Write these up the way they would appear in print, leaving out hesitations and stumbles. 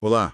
Olá,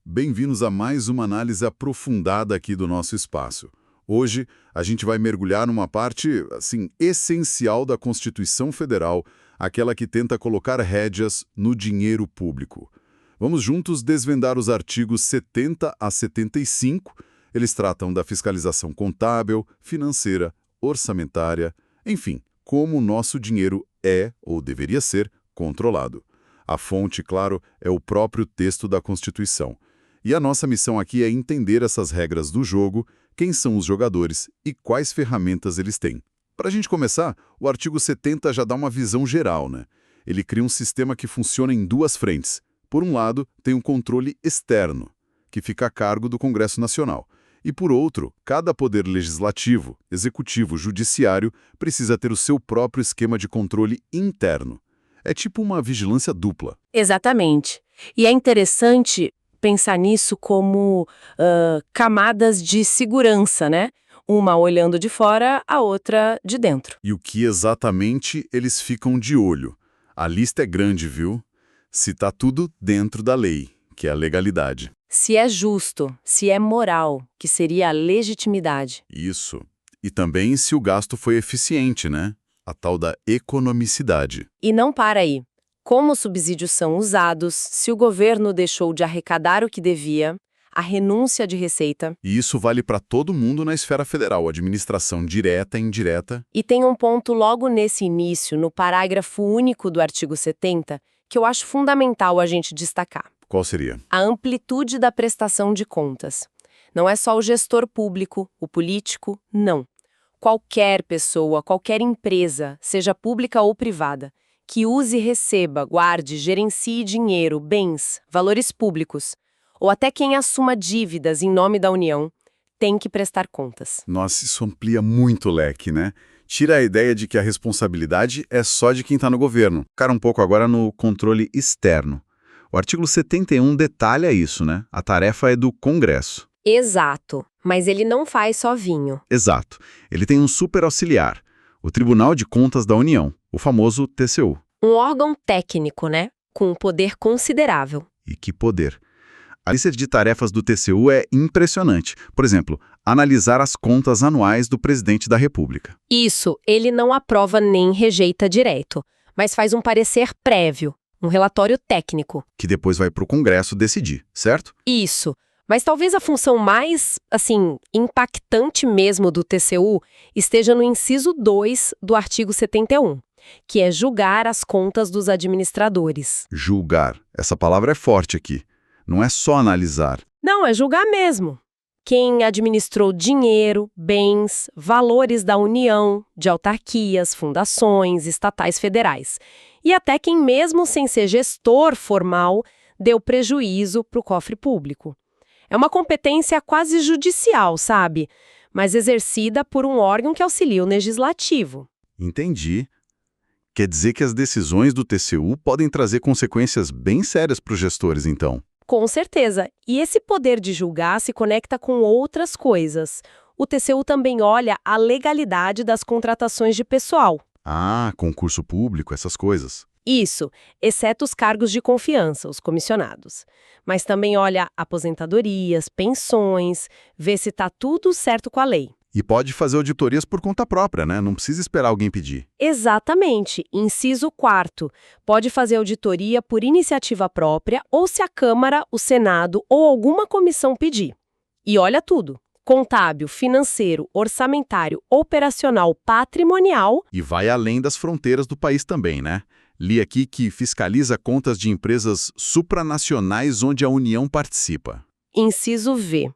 bem-vindos a mais uma análise aprofundada aqui do nosso espaço. Hoje, a gente vai mergulhar numa parte, assim, essencial da Constituição Federal, aquela que tenta colocar rédeas no dinheiro público. Vamos juntos desvendar os artigos 70 a 75. Eles tratam da fiscalização contábil, financeira, orçamentária, enfim, como o nosso dinheiro é, ou deveria ser, controlado. A fonte, claro, é o próprio texto da Constituição. E a nossa missão aqui é entender essas regras do jogo, quem são os jogadores e quais ferramentas eles têm. Para a gente começar, o artigo 70 já dá uma visão geral, né? Ele cria um sistema que funciona em duas frentes. Por um lado, tem um controle externo, que fica a cargo do Congresso Nacional. E por outro, cada poder legislativo, executivo, judiciário precisa ter o seu próprio esquema de controle interno. É tipo uma vigilância dupla. Exatamente. E é interessante pensar nisso como camadas de segurança, né? Uma olhando de fora, a outra de dentro. E o que exatamente eles ficam de olho? A lista é grande, viu? Se tá tudo dentro da lei, que é a legalidade. Se é justo, se é moral, que seria a legitimidade. Isso. E também se o gasto foi eficiente, né? A tal da economicidade. E não para aí. Como os subsídios são usados, se o governo deixou de arrecadar o que devia, a renúncia de receita. E isso vale para todo mundo na esfera federal, administração direta e indireta. E tem um ponto logo nesse início, no parágrafo único do artigo 70, que eu acho fundamental a gente destacar. Qual seria? A amplitude da prestação de contas. Não é só o gestor público, o político, não. Qualquer pessoa, qualquer empresa, seja pública ou privada, que use, receba, guarde, gerencie dinheiro, bens, valores públicos, ou até quem assuma dívidas em nome da União, tem que prestar contas. Nossa, isso amplia muito o leque, né? Tira a ideia de que a responsabilidade é só de quem está no governo. Cara, um pouco agora no controle externo. O artigo 71 detalha isso, né? A tarefa é do Congresso. Exato, mas ele não faz sozinho. Exato. Ele tem um super auxiliar, o Tribunal de Contas da União, o famoso TCU. Um órgão técnico, né? Com um poder considerável. E que poder! A lista de tarefas do TCU é impressionante. Por exemplo, analisar as contas anuais do presidente da República. Isso, ele não aprova nem rejeita direto, mas faz um parecer prévio, um relatório técnico. Que depois vai para o Congresso decidir, certo? Isso. Mas talvez a função mais, impactante mesmo do TCU esteja no inciso 2 do artigo 71, que é julgar as contas dos administradores. Julgar. Essa palavra é forte aqui. Não é só analisar. Não, é julgar mesmo. Quem administrou dinheiro, bens, valores da União, de autarquias, fundações, estatais federais. E até quem, mesmo sem ser gestor formal, deu prejuízo para o cofre público. É uma competência quase judicial, sabe? Mas exercida por um órgão que auxilia o legislativo. Entendi. Quer dizer que as decisões do TCU podem trazer consequências bem sérias para os gestores, então. Com certeza. E esse poder de julgar se conecta com outras coisas. O TCU também olha a legalidade das contratações de pessoal. Ah, concurso público, essas coisas. Isso, exceto os cargos de confiança, os comissionados. Mas também olha aposentadorias, pensões, vê se está tudo certo com a lei. E pode fazer auditorias por conta própria, né? Não precisa esperar alguém pedir. Exatamente. Inciso 4º. Pode fazer auditoria por iniciativa própria ou se a Câmara, o Senado ou alguma comissão pedir. E olha tudo. Contábil, financeiro, orçamentário, operacional, patrimonial. E vai além das fronteiras do país também, né? Li aqui que fiscaliza contas de empresas supranacionais onde a União participa. Inciso V.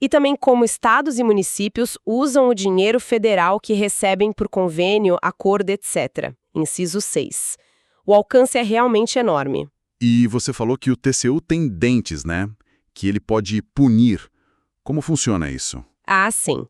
E também como estados e municípios usam o dinheiro federal que recebem por convênio, acordo, etc. Inciso 6. O alcance é realmente enorme. E você falou que o TCU tem dentes, né? Que ele pode punir. Como funciona isso? Ah, sim.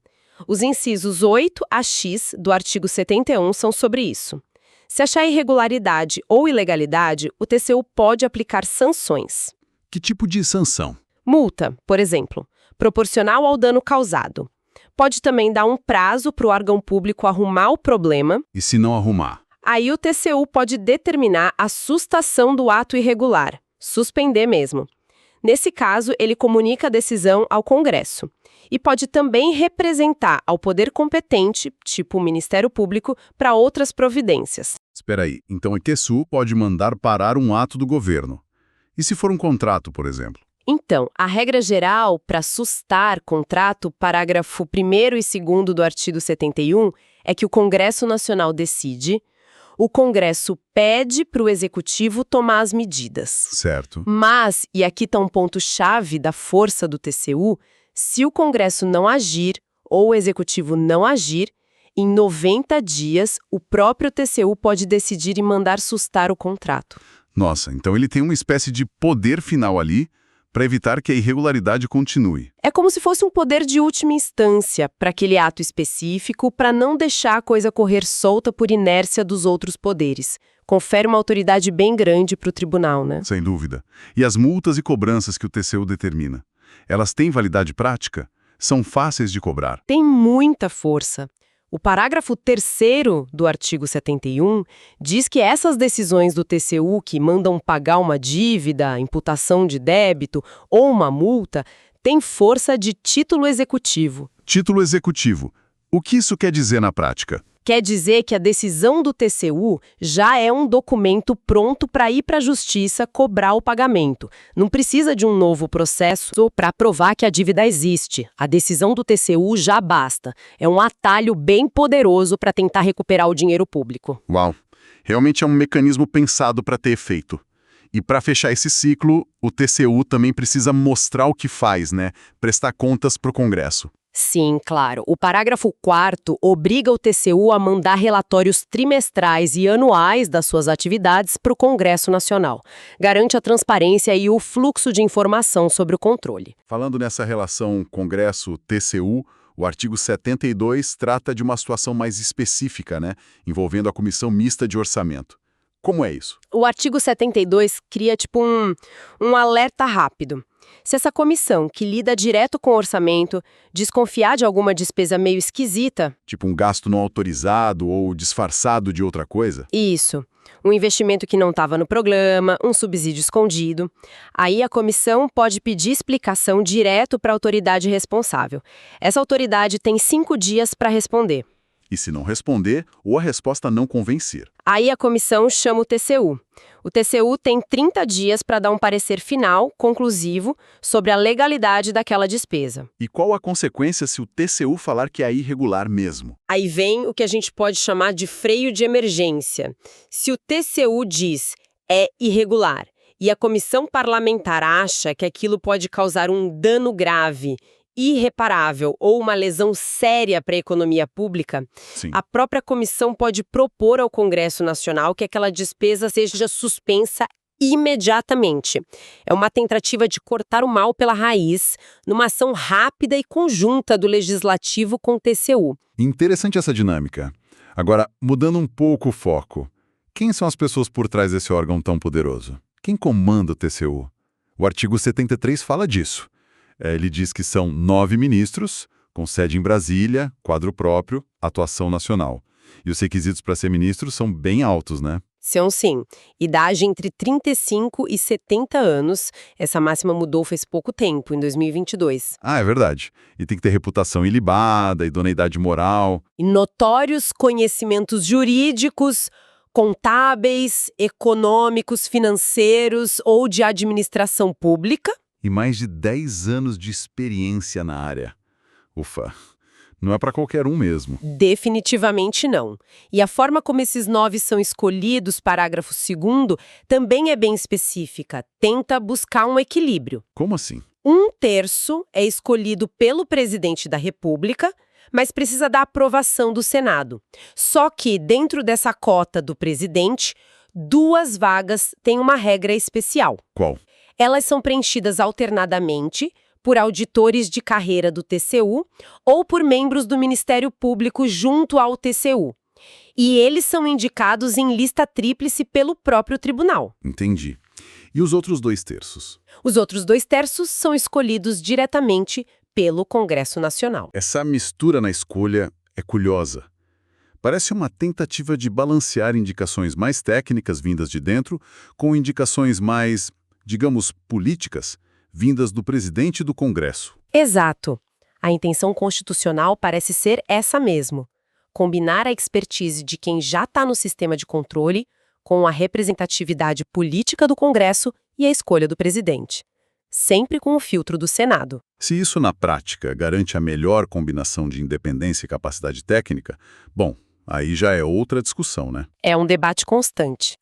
Os incisos 8 a X do artigo 71 são sobre isso. Se achar irregularidade ou ilegalidade, o TCU pode aplicar sanções. Que tipo de sanção? Multa, por exemplo, proporcional ao dano causado. Pode também dar um prazo para o órgão público arrumar o problema. E se não arrumar? Aí o TCU pode determinar a sustação do ato irregular, suspender mesmo. Nesse caso, ele comunica a decisão ao Congresso. E pode também representar ao poder competente, tipo o Ministério Público, para outras providências. Espera aí, então o TCU pode mandar parar um ato do governo. E se for um contrato, por exemplo? Então, a regra geral para sustar contrato, parágrafo 1º e 2º do artigo 71, é que o Congresso Nacional decide, o Congresso pede para o Executivo tomar as medidas. Certo. Mas, e aqui está um ponto-chave da força do TCU, se o Congresso não agir ou o Executivo não agir, em 90 dias o próprio TCU pode decidir e mandar sustar o contrato. Nossa, então ele tem uma espécie de poder final ali para evitar que a irregularidade continue. É como se fosse um poder de última instância para aquele ato específico, para não deixar a coisa correr solta por inércia dos outros poderes. Confere uma autoridade bem grande para o tribunal, né? Sem dúvida. E as multas e cobranças que o TCU determina? Elas têm validade prática? São fáceis de cobrar? Tem muita força. O parágrafo 3º do artigo 71 diz que essas decisões do TCU que mandam pagar uma dívida, imputação de débito ou uma multa têm força de título executivo. Título executivo. O que isso quer dizer na prática? Quer dizer que a decisão do TCU já é um documento pronto para ir para a justiça cobrar o pagamento. Não precisa de um novo processo para provar que a dívida existe. A decisão do TCU já basta. É um atalho bem poderoso para tentar recuperar o dinheiro público. Uau! Realmente é um mecanismo pensado para ter efeito. E para fechar esse ciclo, o TCU também precisa mostrar o que faz, né? Prestar contas para o Congresso. Sim, claro. O parágrafo 4º obriga o TCU a mandar relatórios trimestrais e anuais das suas atividades para o Congresso Nacional. Garante a transparência e o fluxo de informação sobre o controle. Falando nessa relação Congresso-TCU, o artigo 72 trata de uma situação mais específica, né? Envolvendo a Comissão Mista de Orçamento. Como é isso? O artigo 72 cria um alerta rápido. Se essa comissão, que lida direto com o orçamento, desconfiar de alguma despesa meio esquisita... Tipo um gasto não autorizado ou disfarçado de outra coisa? Isso. Um investimento que não estava no programa, um subsídio escondido. Aí a comissão pode pedir explicação direto para a autoridade responsável. Essa autoridade tem 5 dias para responder. E se não responder, ou a resposta não convencer? Aí a comissão chama o TCU. O TCU tem 30 dias para dar um parecer final, conclusivo, sobre a legalidade daquela despesa. E qual a consequência se o TCU falar que é irregular mesmo? Aí vem o que a gente pode chamar de freio de emergência. Se o TCU diz é irregular e a comissão parlamentar acha que aquilo pode causar um dano grave, irreparável ou uma lesão séria para a economia pública, Sim. a própria comissão pode propor ao Congresso Nacional que aquela despesa seja suspensa imediatamente. É uma tentativa de cortar o mal pela raiz, numa ação rápida e conjunta do Legislativo com o TCU. Interessante essa dinâmica. Agora, mudando um pouco o foco, quem são as pessoas por trás desse órgão tão poderoso? Quem comanda o TCU? O artigo 73 fala disso. Ele diz que são 9 ministros, com sede em Brasília, quadro próprio, atuação nacional. E os requisitos para ser ministro são bem altos, né? São sim. Idade entre 35 e 70 anos. Essa máxima mudou faz pouco tempo, em 2022. Ah, é verdade. E tem que ter reputação ilibada, idoneidade moral. E notórios conhecimentos jurídicos, contábeis, econômicos, financeiros ou de administração pública. E mais de 10 anos de experiência na área. Ufa, não é para qualquer um mesmo. Definitivamente não. E a forma como esses 9 são escolhidos, parágrafo 2º, também é bem específica. Tenta buscar um equilíbrio. Como assim? 1/3 é escolhido pelo presidente da República, mas precisa da aprovação do Senado. Só que, dentro dessa cota do presidente, 2 vagas têm uma regra especial. Qual? Elas são preenchidas alternadamente por auditores de carreira do TCU ou por membros do Ministério Público junto ao TCU. E eles são indicados em lista tríplice pelo próprio tribunal. Entendi. E os outros 2/3? Os outros 2/3 são escolhidos diretamente pelo Congresso Nacional. Essa mistura na escolha é curiosa. Parece uma tentativa de balancear indicações mais técnicas vindas de dentro com indicações mais, digamos, políticas, vindas do presidente e do Congresso. Exato. A intenção constitucional parece ser essa mesmo: combinar a expertise de quem já está no sistema de controle com a representatividade política do Congresso e a escolha do presidente, sempre com o filtro do Senado. Se isso, na prática, garante a melhor combinação de independência e capacidade técnica, bom, aí já é outra discussão, né? É um debate constante.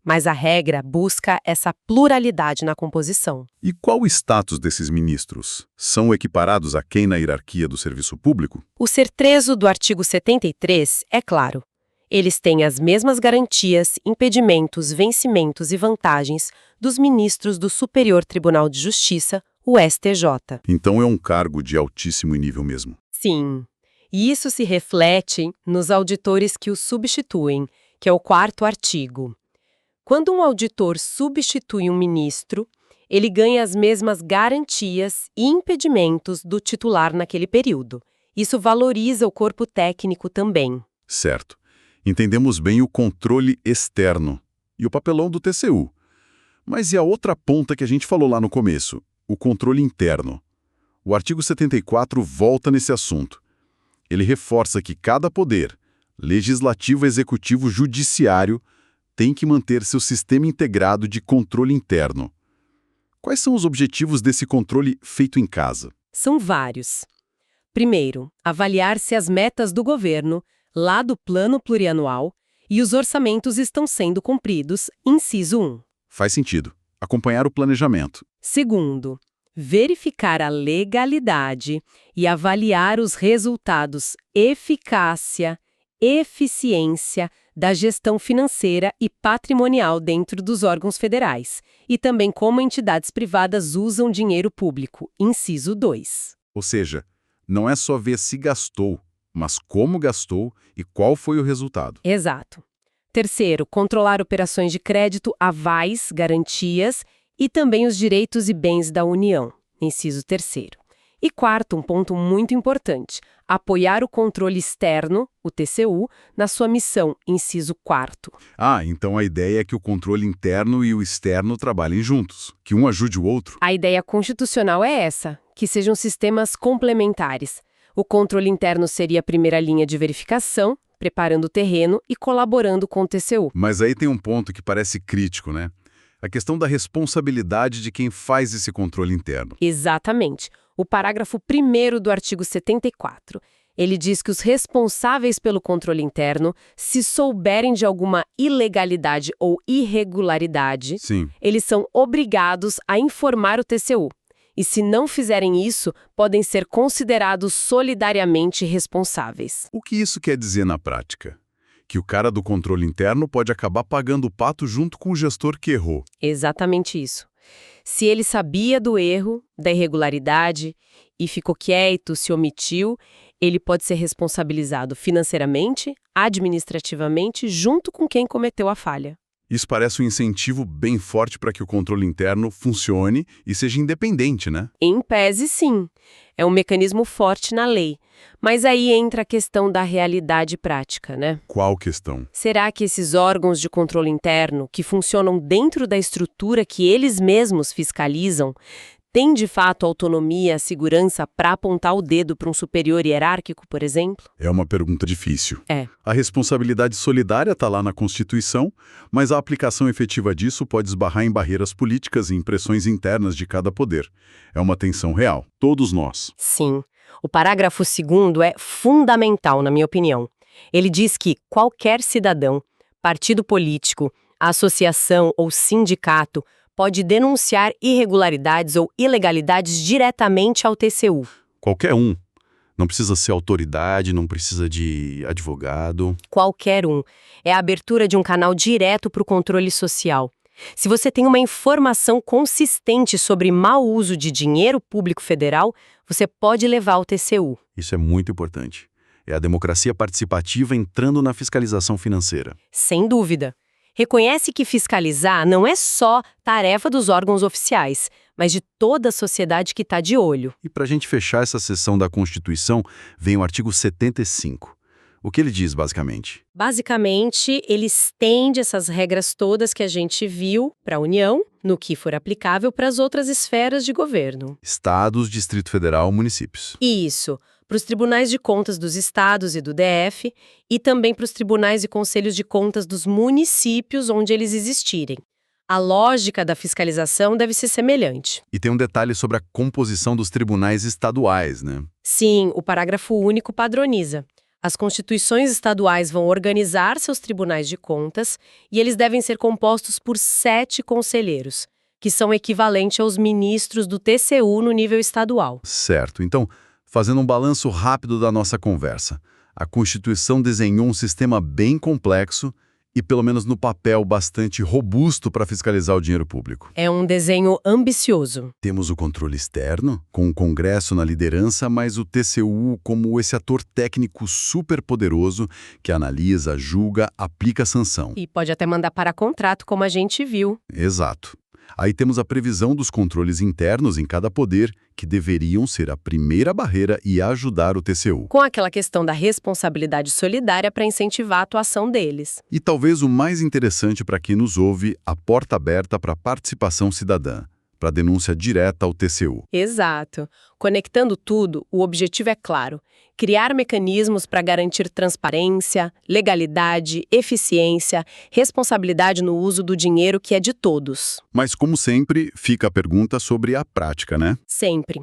Mas a regra busca essa pluralidade na composição. E qual o status desses ministros? São equiparados a quem na hierarquia do serviço público? O certrezo do artigo 73 é claro. Eles têm as mesmas garantias, impedimentos, vencimentos e vantagens dos ministros do Superior Tribunal de Justiça, o STJ. Então é um cargo de altíssimo nível mesmo. Sim. E isso se reflete nos auditores que os substituem, que é o 4º artigo. Quando um auditor substitui um ministro, ele ganha as mesmas garantias e impedimentos do titular naquele período. Isso valoriza o corpo técnico também. Certo. Entendemos bem o controle externo e o papelão do TCU. Mas e a outra ponta que a gente falou lá no começo, o controle interno? O artigo 74 volta nesse assunto. Ele reforça que cada poder, legislativo, executivo, judiciário, tem que manter seu sistema integrado de controle interno. Quais são os objetivos desse controle feito em casa? São vários. Primeiro, avaliar se as metas do governo, lá do plano plurianual, e os orçamentos estão sendo cumpridos, inciso 1. Faz sentido. Acompanhar o planejamento. Segundo, verificar a legalidade e avaliar os resultados, eficácia, eficiência da gestão financeira e patrimonial dentro dos órgãos federais, e também como entidades privadas usam dinheiro público, inciso 2. Ou seja, não é só ver se gastou, mas como gastou e qual foi o resultado. Exato. Terceiro, controlar operações de crédito, avais, garantias e também os direitos e bens da União, inciso 3º. E quarto, um ponto muito importante, apoiar o controle externo, o TCU, na sua missão, inciso 4º. Ah, então a ideia é que o controle interno e o externo trabalhem juntos, que um ajude o outro. A ideia constitucional é essa, que sejam sistemas complementares. O controle interno seria a primeira linha de verificação, preparando o terreno e colaborando com o TCU. Mas aí tem um ponto que parece crítico, né? A questão da responsabilidade de quem faz esse controle interno. Exatamente. O parágrafo 1º do artigo 74. Ele diz que os responsáveis pelo controle interno, se souberem de alguma ilegalidade ou irregularidade, Sim. eles são obrigados a informar o TCU. E se não fizerem isso, podem ser considerados solidariamente responsáveis. O que isso quer dizer na prática? Que o cara do controle interno pode acabar pagando o pato junto com o gestor que errou. Exatamente isso. Se ele sabia do erro, da irregularidade e ficou quieto, se omitiu, ele pode ser responsabilizado financeiramente, administrativamente, junto com quem cometeu a falha. Isso parece um incentivo bem forte para que o controle interno funcione e seja independente, né? Em tese, sim. É um mecanismo forte na lei. Mas aí entra a questão da realidade prática, né? Qual questão? Será que esses órgãos de controle interno, que funcionam dentro da estrutura que eles mesmos fiscalizam, têm de fato autonomia, segurança para apontar o dedo para um superior hierárquico, por exemplo? É uma pergunta difícil. É. A responsabilidade solidária está lá na Constituição, mas a aplicação efetiva disso pode esbarrar em barreiras políticas e impressões internas de cada poder. É uma tensão real. Todos nós. Sim. O parágrafo 2º é fundamental, na minha opinião. Ele diz que qualquer cidadão, partido político, associação ou sindicato pode denunciar irregularidades ou ilegalidades diretamente ao TCU. Qualquer um. Não precisa ser autoridade, não precisa de advogado. Qualquer um. É a abertura de um canal direto para o controle social. Se você tem uma informação consistente sobre mau uso de dinheiro público federal, você pode levar ao TCU. Isso é muito importante. É a democracia participativa entrando na fiscalização financeira. Sem dúvida. Reconhece que fiscalizar não é só tarefa dos órgãos oficiais, mas de toda a sociedade que está de olho. E para a gente fechar essa sessão da Constituição, vem o artigo 75. O que ele diz, basicamente? Basicamente, ele estende essas regras todas que a gente viu para a União, no que for aplicável para as outras esferas de governo. Estados, Distrito Federal, municípios. Isso, para os tribunais de contas dos estados e do DF, e também para os tribunais e conselhos de contas dos municípios onde eles existirem. A lógica da fiscalização deve ser semelhante. E tem um detalhe sobre a composição dos tribunais estaduais, né? Sim, o parágrafo único padroniza. As constituições estaduais vão organizar seus tribunais de contas e eles devem ser compostos por 7 conselheiros, que são equivalentes aos ministros do TCU no nível estadual. Certo. Então, fazendo um balanço rápido da nossa conversa, a Constituição desenhou um sistema bem complexo e, pelo menos no papel, bastante robusto para fiscalizar o dinheiro público. É um desenho ambicioso. Temos o controle externo, com o Congresso na liderança, mas o TCU como esse ator técnico super poderoso que analisa, julga, aplica a sanção. E pode até mandar para contrato, como a gente viu. Exato. Aí temos a previsão dos controles internos em cada poder, que deveriam ser a primeira barreira e ajudar o TCU. Com aquela questão da responsabilidade solidária para incentivar a atuação deles. E talvez o mais interessante para quem nos ouve, a porta aberta para a participação cidadã, para denúncia direta ao TCU. Exato. Conectando tudo, o objetivo é claro: criar mecanismos para garantir transparência, legalidade, eficiência, responsabilidade no uso do dinheiro que é de todos. Mas, como sempre, fica a pergunta sobre a prática, né? Sempre.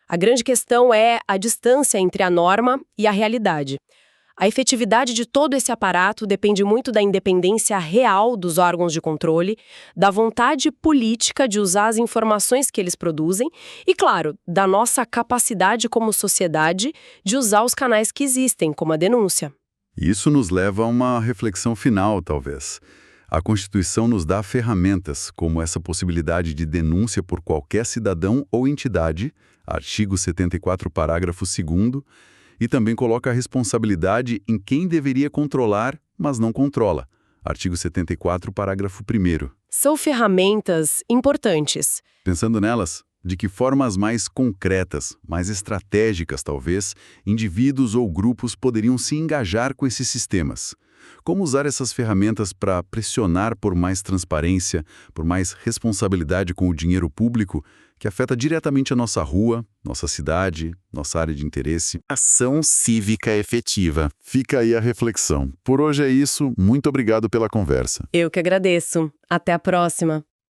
A grande questão é a distância entre a norma e a realidade. A efetividade de todo esse aparato depende muito da independência real dos órgãos de controle, da vontade política de usar as informações que eles produzem e, claro, da nossa capacidade como sociedade de usar os canais que existem, como a denúncia. Isso nos leva a uma reflexão final, talvez. A Constituição nos dá ferramentas, como essa possibilidade de denúncia por qualquer cidadão ou entidade, artigo 74, parágrafo 2º, e também coloca a responsabilidade em quem deveria controlar, mas não controla. Artigo 74, parágrafo 1º. São ferramentas importantes. Pensando nelas, de que formas mais concretas, mais estratégicas talvez, indivíduos ou grupos poderiam se engajar com esses sistemas? Como usar essas ferramentas para pressionar por mais transparência, por mais responsabilidade com o dinheiro público, que afeta diretamente a nossa rua, nossa cidade, nossa área de interesse? Ação cívica efetiva. Fica aí a reflexão. Por hoje é isso. Muito obrigado pela conversa. Eu que agradeço. Até a próxima.